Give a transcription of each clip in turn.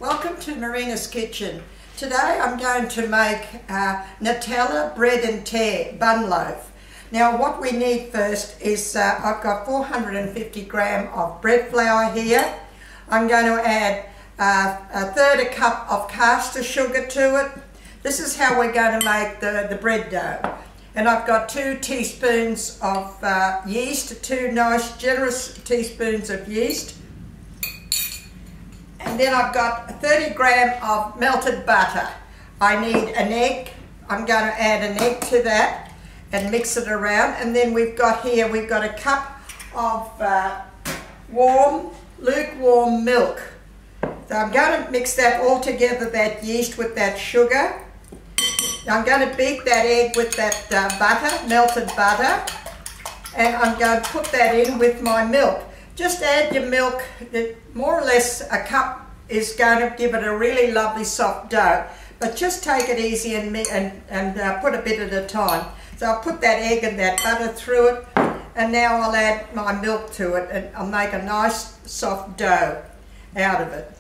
Welcome to Marina's Kitchen. Today I'm going to make Nutella bread and tear bun loaf. Now what we need first is I've got 450 gram of bread flour here. I'm going to add a third a cup of caster sugar to it. This is how we're going to make the bread dough. And I've got 2 teaspoons of yeast, 2 nice generous teaspoons of yeast. And then I've got 30 gram of melted butter. I need an egg. I'm going to add an egg to that and mix it around. And then we've got a cup of lukewarm milk. So I'm going to mix that all together, that yeast with that sugar. I'm going to beat that egg with that butter, melted butter. And I'm going to put that in with my milk. Just add your milk, more or less a cup is going to give it a really lovely soft dough. But just take it easy and put a bit at a time. So I'll put that egg and that butter through it, and now I'll add my milk to it and I'll make a nice soft dough out of it.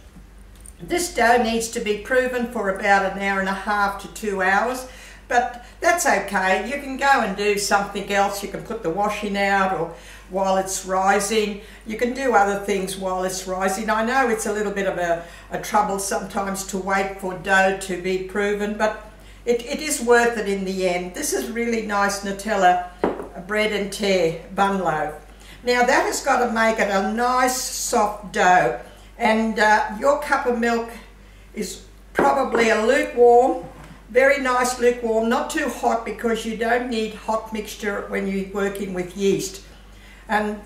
This dough needs to be proven for about 1.5 to 2 hours. But that's okay. You can go and do something else. You can put the washing out, or while it's rising. You can do other things while it's rising. I know it's a little bit of a trouble sometimes to wait for dough to be proven, but it is worth it in the end. This is really nice Nutella bread and tear bun loaf. Now that has got to make it a nice soft dough, and your cup of milk is probably a lukewarm. Very nice lukewarm, not too hot, because you don't need hot mixture when you're working with yeast. And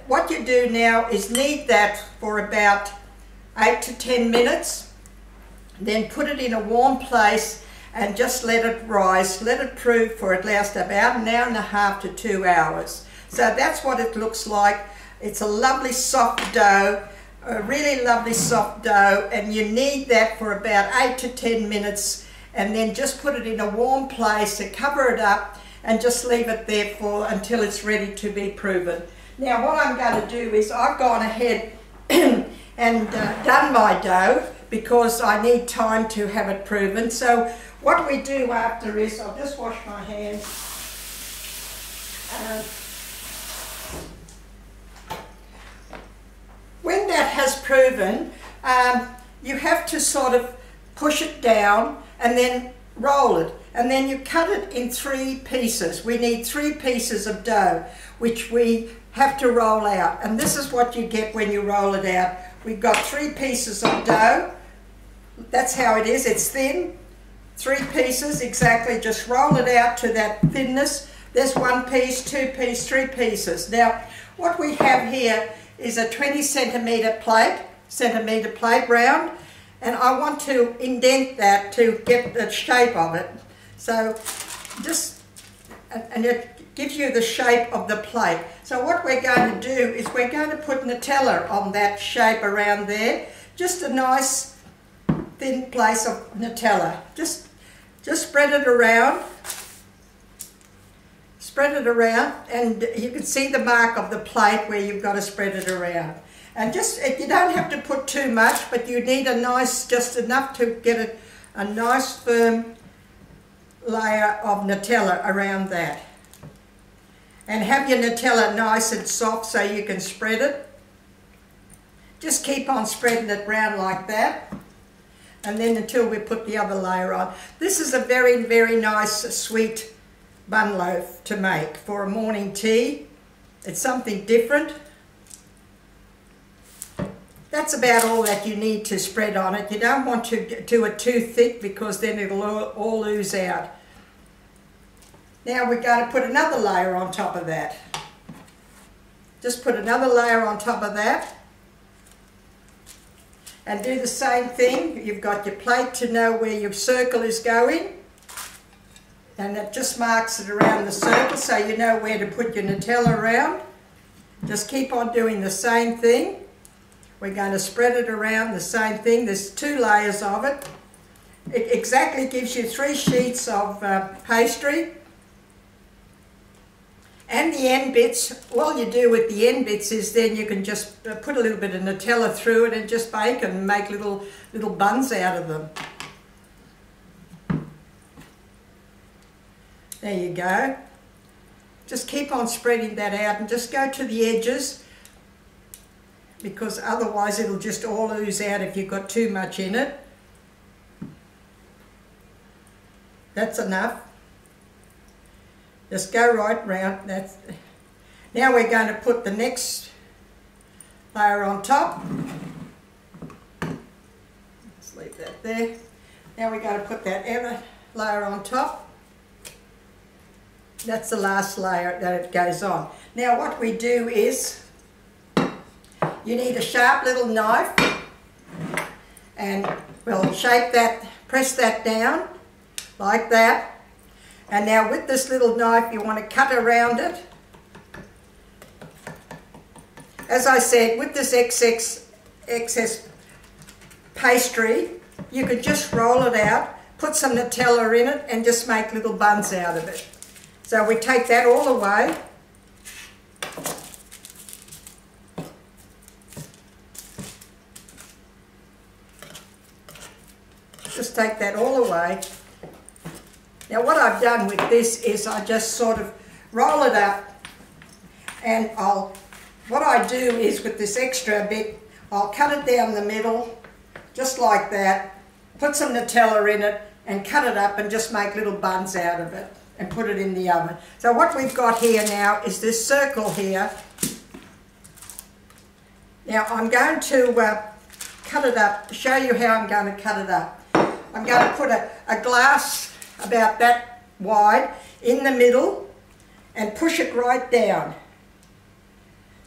what you do now is knead that for about 8 to 10 minutes, then put it in a warm place and just let it rise, let it prove for at least about 1.5 to 2 hours. So that's what it looks like. It's a lovely soft dough, a really lovely soft dough, and you knead that for about 8 to 10 minutes. And then just put it in a warm place and cover it up and just leave it there until it's ready to be proven. Now what I'm going to do is I've gone ahead and done my dough because I need time to have it proven. So what we do after is, I'll just wash my hands. When that has proven, you have to sort of push it down and then roll it, and then you cut it in 3 pieces. We need 3 pieces of dough, which we have to roll out, and this is what you get when you roll it out. We've got 3 pieces of dough. That's how it is. It's thin, 3 pieces exactly. Just roll it out to that thinness. There's 1 piece, 2 pieces, 3 pieces. Now what we have here is a 20 centimetre plate round, and I want to indent that to get the shape of it. So and it gives you the shape of the plate. So what we're going to do is we're going to put Nutella on that shape around there. Just a nice thin place of Nutella. Just spread it around. Spread it around, and you can see the mark of the plate where you've got to spread it around. And you don't have to put too much, but you need a nice, just enough to get a nice firm layer of Nutella around that. And have your Nutella nice and soft so you can spread it. Just keep on spreading it round like that, and then until we put the other layer on. This is a very, very nice sweet bun loaf to make for a morning tea. It's something different. That's about all that you need to spread on it. You don't want to do it too thick because then it'll all ooze out. Now we're going to put another layer on top of that. Just put another layer on top of that. And do the same thing. You've got your plate to know where your circle is going. And it just marks it around the circle so you know where to put your Nutella around. Just keep on doing the same thing. We're going to spread it around the same thing. There's 2 layers of it. It exactly gives you 3 sheets of pastry. And the end bits, all you do with the end bits is then you can just put a little bit of Nutella through it and just bake and make little buns out of them. There you go. Just keep on spreading that out and just go to the edges, because otherwise it'll just all ooze out if you've got too much in it. That's enough. Just go right round. Now we're going to put the next layer on top. Let's leave that there. Now we're going to put that other layer on top. That's the last layer that it goes on. Now what we do is, you need a sharp little knife, and we'll shape that, press that down like that. And now with this little knife you want to cut around it. As I said, with this excess pastry, you could just roll it out, put some Nutella in it and just make little buns out of it. So we take that all away. Just take that all away. Now what I've done with this is I just sort of roll it up, and what I do is with this extra bit, I'll cut it down the middle, just like that, put some Nutella in it and cut it up and just make little buns out of it and put it in the oven. So what we've got here now is this circle here. Now I'm going to cut it up, show you how I'm going to cut it up. I'm going to put a glass about that wide in the middle and push it right down.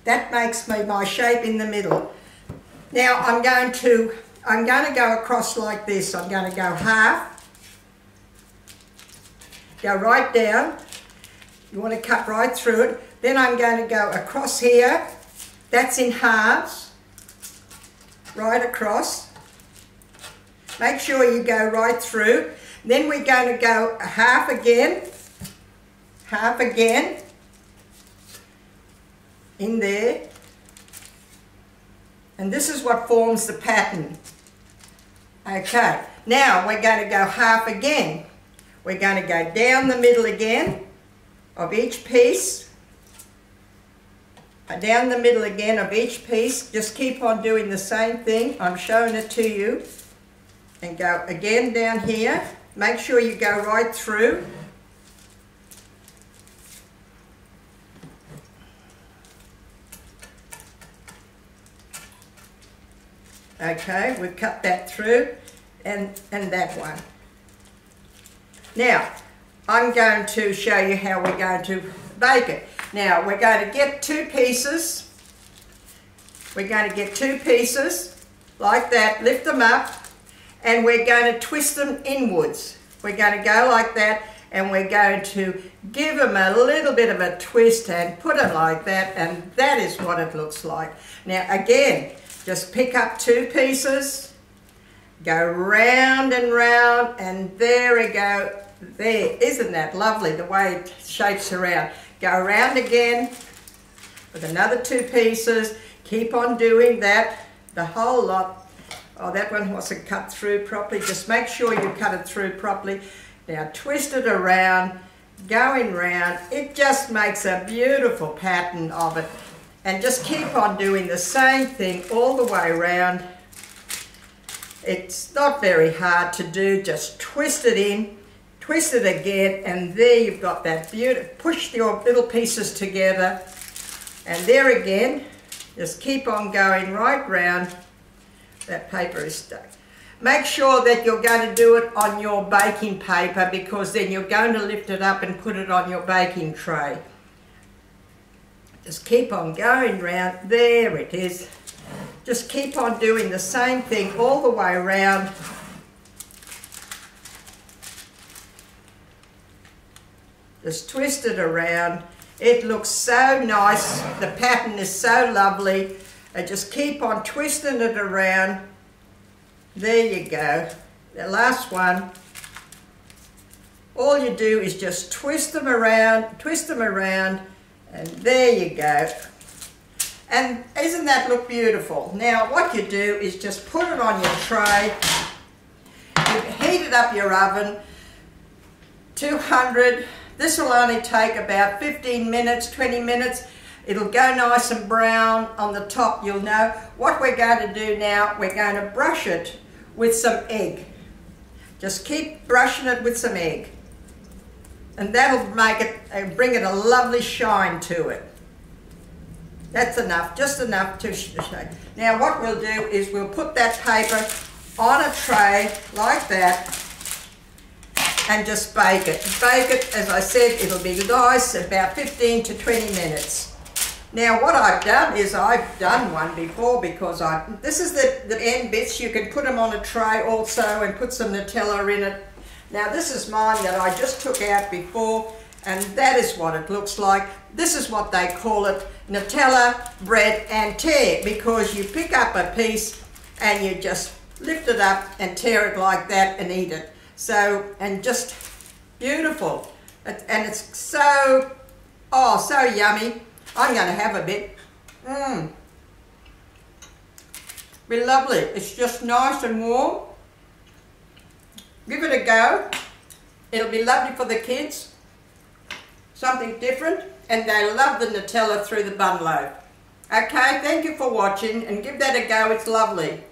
That makes me my shape in the middle. Now I'm going to go across like this. I'm going to go half, go right down. You want to cut right through it. Then I'm going to go across here. That's in halves, right across. Make sure you go right through. Then we're going to go half again, in there. And this is what forms the pattern. Okay, now we're going to go half again. We're going to go down the middle again of each piece. Down the middle again of each piece. Just keep on doing the same thing. I'm showing it to you. And go again down here. Make sure you go right through. Okay, we've cut that through, and that one. Now, I'm going to show you how we're going to bake it. Now, we're going to get two pieces. We're going to get two pieces like that, lift them up, and we're going to twist them inwards. We're going to go like that, and we're going to give them a little bit of a twist and put them like that, and that is what it looks like. Now again, just pick up two pieces, go round and round, and there we go. There, isn't that lovely the way it shapes around? Go around again with another two pieces. Keep on doing that, the whole lot. Oh, that one wasn't cut through properly. Just make sure you cut it through properly. Now twist it around, going round. It just makes a beautiful pattern of it. And just keep on doing the same thing all the way around. It's not very hard to do. Just twist it in, twist it again, and there you've got that beautiful. Push your little pieces together, and there again, just keep on going right round. That paper is stuck. Make sure that you're going to do it on your baking paper, because then you're going to lift it up and put it on your baking tray. Just keep on going round. There it is. Just keep on doing the same thing all the way around. Just twist it around. It looks so nice. The pattern is so lovely. And just keep on twisting it around. There you go. The last one. All you do is just twist them around, And there you go. And isn't that look beautiful? Now what you do is just put it on your tray. You heat it up your oven, 200. This will only take about 15 minutes, 20 minutes. It'll go nice and brown on the top, you'll know. What we're going to do now, we're going to brush it with some egg. Just keep brushing it with some egg. And that'll make it, bring it a lovely shine to it. That's enough, just enough to shake. Now what we'll do is we'll put that paper on a tray like that and just bake it. Bake it, as I said, it'll be nice, about 15 to 20 minutes. Now what I've done is I've done one before because this is the end bits. You can put them on a tray also and put some Nutella in it. Now this is mine that I just took out before, and that is what it looks like. This is what they call it, Nutella bread and tear, because you pick up a piece and you just lift it up and tear it like that and eat it. So, and just beautiful. And it's so, oh, so yummy. I'm going to have a bit. Be lovely. It's just nice and warm. Give it a go. It'll be lovely for the kids. Something different. And they love the Nutella through the bun loaf. Okay, thank you for watching and give that a go. It's lovely.